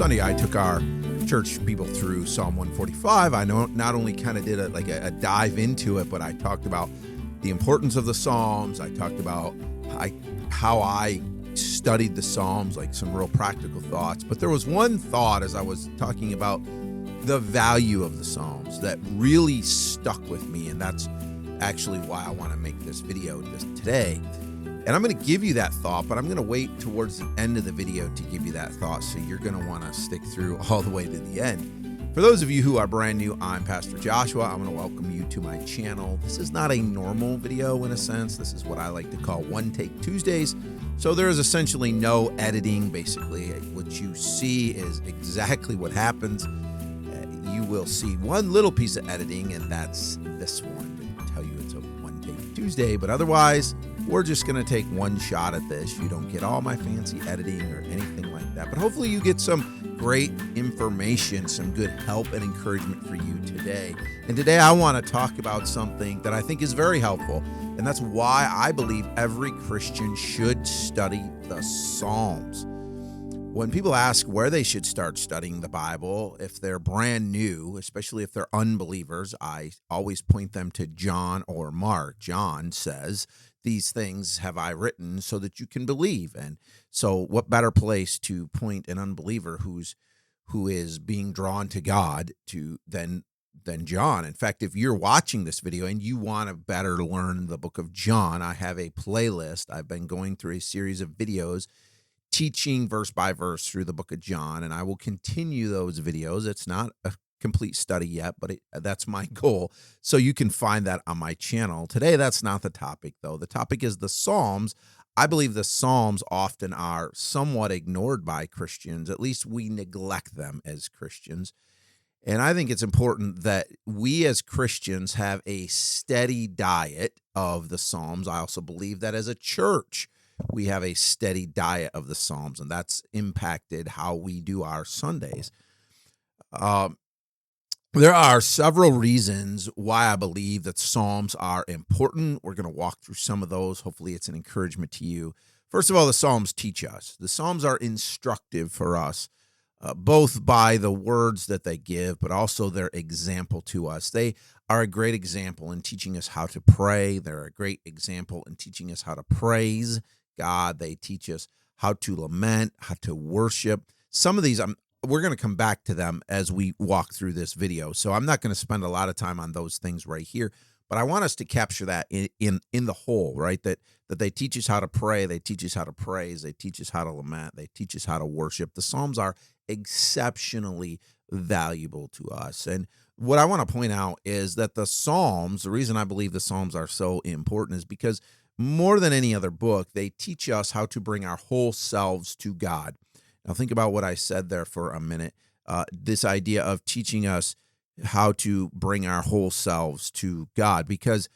Sunday, I took our church people through Psalm 145. I know not only kind of did a dive into it, but I talked about the importance of the Psalms. I talked about how I studied the Psalms, like some real practical thoughts. But there was one thought as I was talking about the value of the Psalms that really stuck with me, and that's actually why I want to make this video today. And I'm going to give you that thought, but I'm going to wait towards the end of the video to give you that thought, so you're going to want to stick through all the way to the end. For those of you who are brand new, I'm Pastor Joshua. I'm going to welcome you to my channel. This is not a normal video in a sense. This is what I like to call One Take Tuesdays. So there is essentially no editing. Basically, what you see is exactly what happens. You will see one little piece of editing, and that's this one to tell you it's a One Take Tuesday. But otherwise, we're just going to take one shot at this. You don't get all my fancy editing or anything like that. But hopefully you get some great information, some good help and encouragement for you today. And today I want to talk about something that I think is very helpful. And that's why I believe every Christian should study the Psalms. When people ask where they should start studying the Bible, if they're brand new, especially if they're unbelievers, I always point them to John or Mark. John says, "These things have I written so that you can believe." And so what better place to point an unbeliever who is being drawn to God to than John. In fact, if you're watching this video and you want to better learn the book of John, I have a playlist. I've been going through a series of videos teaching verse by verse through the book of John, and I will continue those videos. It's not a complete study yet, but that's my goal. So you can find that on my channel. Today, that's not the topic, though. The topic is the Psalms. I believe the Psalms often are somewhat ignored by Christians. At least we neglect them as Christians. And I think it's important that we as Christians have a steady diet of the Psalms. I also believe that as a church, we have a steady diet of the Psalms, and that's impacted how we do our Sundays. There are several reasons why I believe that Psalms are important. We're going to walk through some of those. Hopefully it's an encouragement to you. First of all, the Psalms teach us. The Psalms are instructive for us, both by the words that they give, but also their example to us. They are a great example in teaching us how to pray. They're a great example in teaching us how to praise God. They teach us how to lament, how to worship. Some of these, we're going to come back to them as we walk through this video. So I'm not going to spend a lot of time on those things right here, but I want us to capture that in the whole, right? That they teach us how to pray. They teach us how to praise. They teach us how to lament. They teach us how to worship. The Psalms are exceptionally valuable to us. And what I want to point out is that the Psalms, the reason I believe the Psalms are so important is because more than any other book, they teach us how to bring our whole selves to God. Now, think about what I said there for a minute. This idea of teaching us how to bring our whole selves to God, because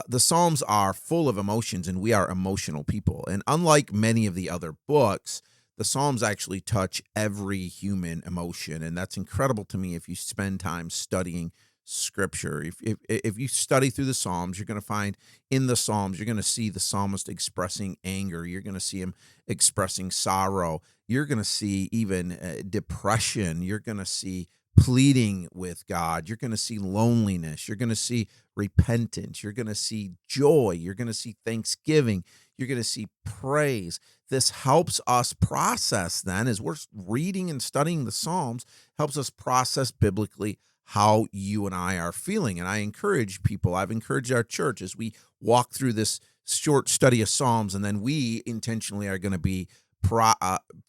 the Psalms are full of emotions, and we are emotional people. And unlike many of the other books, the Psalms actually touch every human emotion, and that's incredible to me if you spend time studying Scripture. If you study through the Psalms, you're going to find in the Psalms, you're going to see the psalmist expressing anger. You're going to see him expressing sorrow. You're going to see even depression. You're going to see pleading with God. You're going to see loneliness. You're going to see repentance. You're going to see joy. You're going to see thanksgiving. You're going to see praise. This helps us process then, as we're reading and studying the Psalms, helps us process biblically how you and I are feeling. And I encourage people, I've encouraged our church as we walk through this short study of Psalms, and then we intentionally are going to be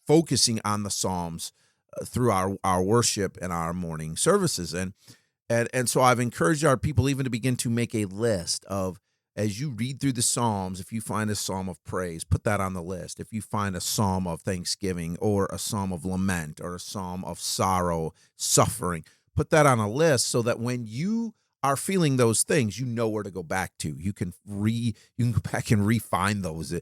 focusing on the Psalms through our worship and our morning services. And so I've encouraged our people even to begin to make a list of, as you read through the Psalms, if you find a psalm of praise, put that on the list. If you find a psalm of thanksgiving or a psalm of lament or a psalm of sorrow, suffering, put that on a list so that when you are feeling those things, you know where to go back to. You can go back and refine those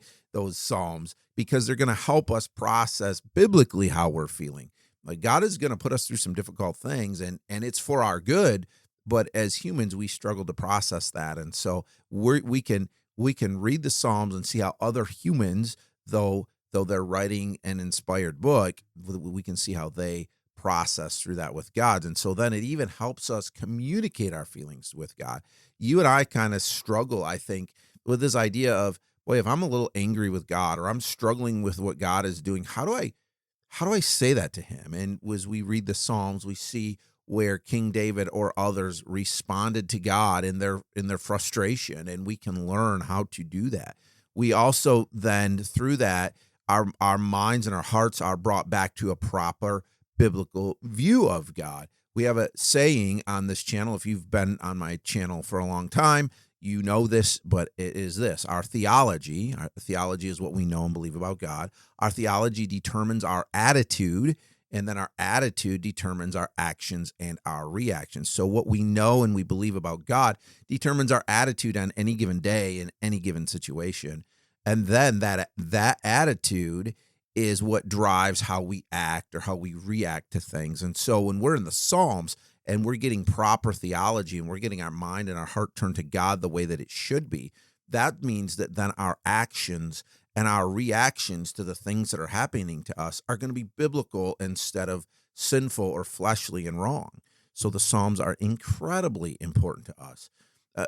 psalms, because they're going to help us process biblically how we're feeling. Like, God is going to put us through some difficult things, and it's for our good. But as humans, we struggle to process that, and so we can read the Psalms and see how other humans, though they're writing an inspired book, we can see how they process through that with God. And so then it even helps us communicate our feelings with God. You and I kind of struggle, I think, with this idea of, boy, if I'm a little angry with God or I'm struggling with what God is doing, how do I say that to him? And as we read the Psalms, we see where King David or others responded to God in their frustration, and we can learn how to do that. We also then through that our minds and our hearts are brought back to a proper biblical view of God. We have a saying on this channel. If you've been on my channel for a long time, you know this, but it is this. Our theology is what we know and believe about God. Our theology determines our attitude, and then our attitude determines our actions and our reactions. So what we know and we believe about God determines our attitude on any given day in any given situation. And then that attitude is what drives how we act or how we react to things. And so when we're in the Psalms and we're getting proper theology and we're getting our mind and our heart turned to God the way that it should be, that means that then our actions and our reactions to the things that are happening to us are going to be biblical instead of sinful or fleshly and wrong. So the Psalms are incredibly important to us.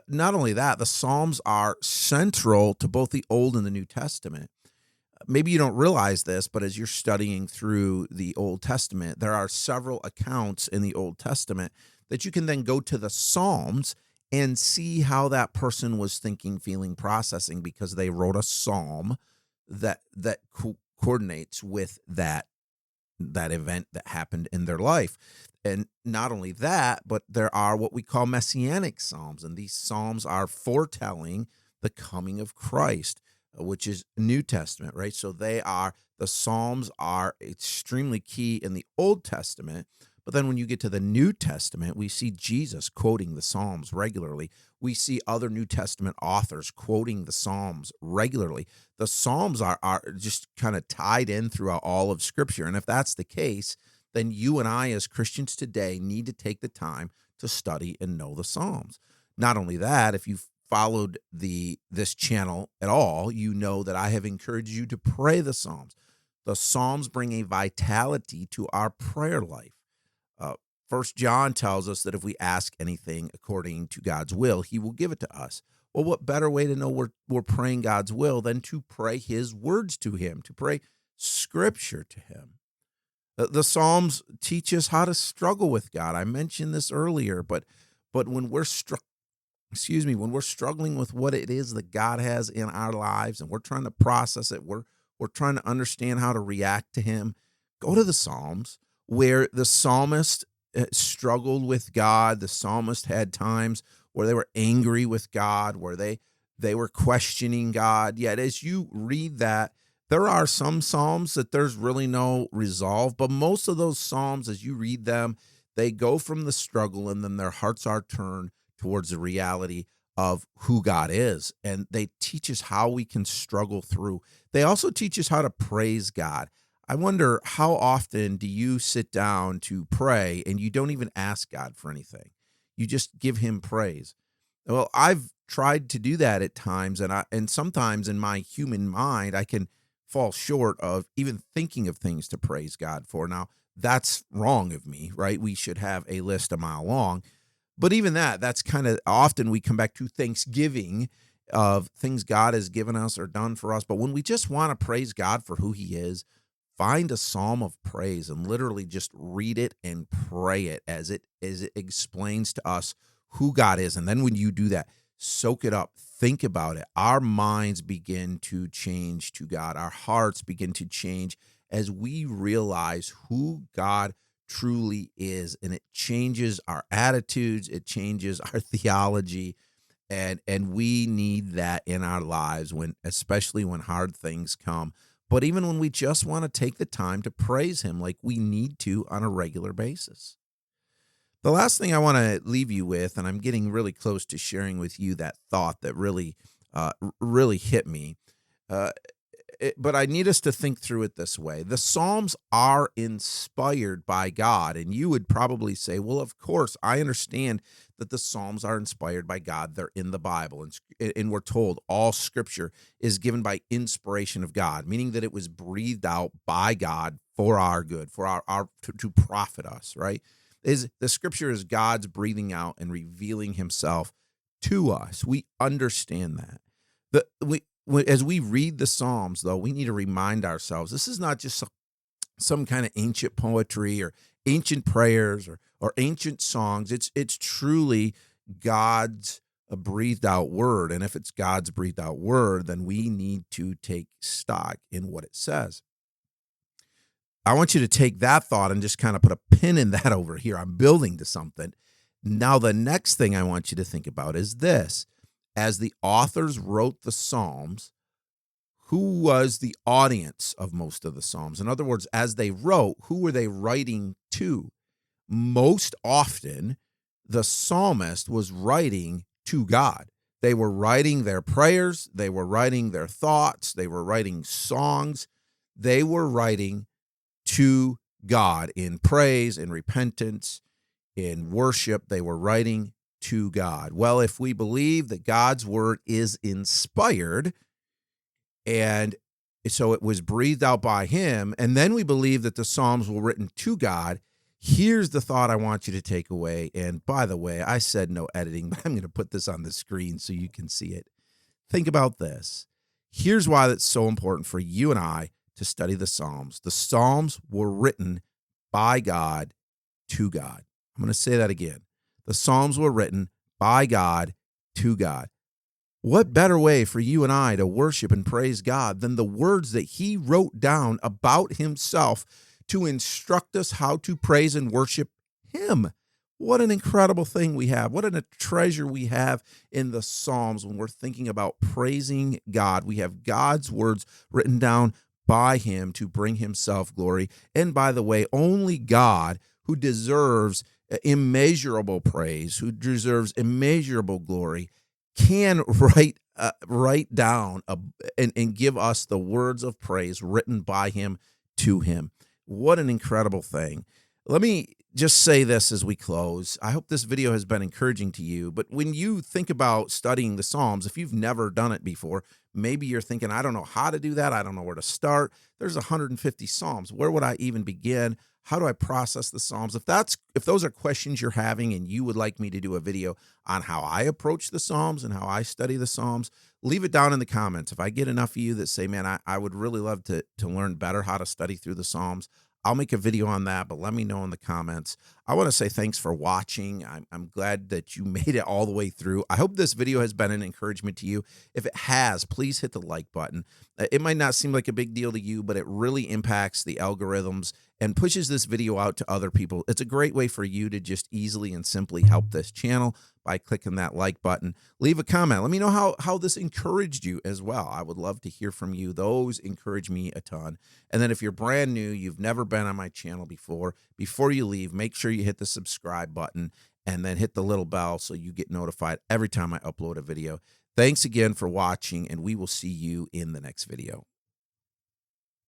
Not only that, the Psalms are central to both the Old and the New Testament. Maybe you don't realize this, but as you're studying through the Old Testament, there are several accounts in the Old Testament that you can then go to the Psalms and see how that person was thinking, feeling, processing, because they wrote a psalm that coordinates with that event that happened in their life. And not only that, but there are what we call messianic psalms, and these psalms are foretelling the coming of Christ, which is New Testament, right? So the psalms are extremely key in the Old Testament. But then when you get to the New Testament, we see Jesus quoting the Psalms regularly. We see other New Testament authors quoting the Psalms regularly. The Psalms are just kind of tied in throughout all of Scripture. And if that's the case, then you and I as Christians today need to take the time to study and know the Psalms. Not only that, if you've followed this channel at all, you know that I have encouraged you to pray the Psalms. The Psalms bring a vitality to our prayer life. First John tells us that if we ask anything according to God's will, he will give it to us. Well, what better way to know we're praying God's will than to pray his words to him, to pray Scripture to him? The Psalms teach us how to struggle with God. I mentioned this earlier, but when we're when we're struggling with what it is that God has in our lives and we're trying to process it, we're trying to understand how to react to him, go to the Psalms where the psalmist struggled with God. The psalmist had times where they were angry with God, where they were questioning God. Yet as you read that, there are some psalms that there's really no resolve, but most of those psalms, as you read them, they go from the struggle and then their hearts are turned towards the reality of who God is. And they teach us how we can struggle through. They also teach us how to praise God. I wonder, how often do you sit down to pray and you don't even ask God for anything? You just give him praise. Well, I've tried to do that at times, and sometimes in my human mind, I can fall short of even thinking of things to praise God for. Now, that's wrong of me, right? We should have a list a mile long. But even that's kind of often we come back to Thanksgiving of things God has given us or done for us. But when we just want to praise God for who he is, find a psalm of praise and literally just read it and pray it as it explains to us who God is. And then when you do that, soak it up, think about it. Our minds begin to change to God. Our hearts begin to change as we realize who God truly is. And it changes our attitudes. It changes our theology. And we need that in our lives, especially when hard things come. But even when we just want to take the time to praise him like we need to on a regular basis. The last thing I want to leave you with, and I'm getting really close to sharing with you that thought that really hit me, but I need us to think through it this way. The Psalms are inspired by God, and you would probably say, well, of course, I understand that the Psalms are inspired by God. They're in the Bible, and we're told all Scripture is given by inspiration of God, meaning that it was breathed out by God for our good, for our to profit us, right? Is the scripture is God's breathing out and revealing himself to us. We understand that. As we read the Psalms, though, we need to remind ourselves this is not just some kind of ancient poetry or ancient prayers or ancient songs. It's truly God's breathed out word. And if it's God's breathed out word, then we need to take stock in what it says. I want you to take that thought and just kind of put a pin in that over here. I'm building to something. Now, the next thing I want you to think about is this. As the authors wrote the Psalms, who was the audience of most of the Psalms? In other words, as they wrote, who were they writing to? Most often, the psalmist was writing to God. They were writing their prayers. They were writing their thoughts. They were writing songs. They were writing to God in praise, in repentance, in worship. They were writing to God. Well, if we believe that God's word is inspired, and so it was breathed out by him, and then we believe that the Psalms were written to God, here's the thought I want you to take away. And by the way, I said no editing, but I'm going to put this on the screen so you can see it. Think about this. Here's why that's so important for you and I to study the Psalms. The Psalms were written by God to God. I'm going to say that again. The Psalms were written by God to God. What better way for you and I to worship and praise God than the words that he wrote down about himself to instruct us how to praise and worship him? What an incredible thing we have. What a treasure we have in the Psalms when we're thinking about praising God. We have God's words written down by him to bring himself glory. And by the way, only God, who deserves immeasurable praise, who deserves immeasurable glory, can write down and give us the words of praise written by him to him. What an incredible thing. Let me just say this as we close. I hope this video has been encouraging to you, but when you think about studying the Psalms, if you've never done it before, maybe you're thinking, I don't know how to do that. I don't know where to start. There's 150 Psalms. Where would I even begin? How do I process the Psalms? If those are questions you're having and you would like me to do a video on how I approach the Psalms and how I study the Psalms, leave it down in the comments. If I get enough of you that say, man, I would really love to learn better how to study through the Psalms, I'll make a video on that, but let me know in the comments. I want to say thanks for watching. I'm glad that you made it all the way through. I hope this video has been an encouragement to you. If it has, please hit the like button. It might not seem like a big deal to you, but it really impacts the algorithms and pushes this video out to other people. It's a great way for you to just easily and simply help this channel by clicking that like button. Leave a comment. Let me know how this encouraged you as well. I would love to hear from you. Those encourage me a ton. And then if you're brand new, you've never been on my channel before you leave, make sure you hit the subscribe button and then hit the little bell so you get notified every time I upload a video. Thanks again for watching, and we will see you in the next video.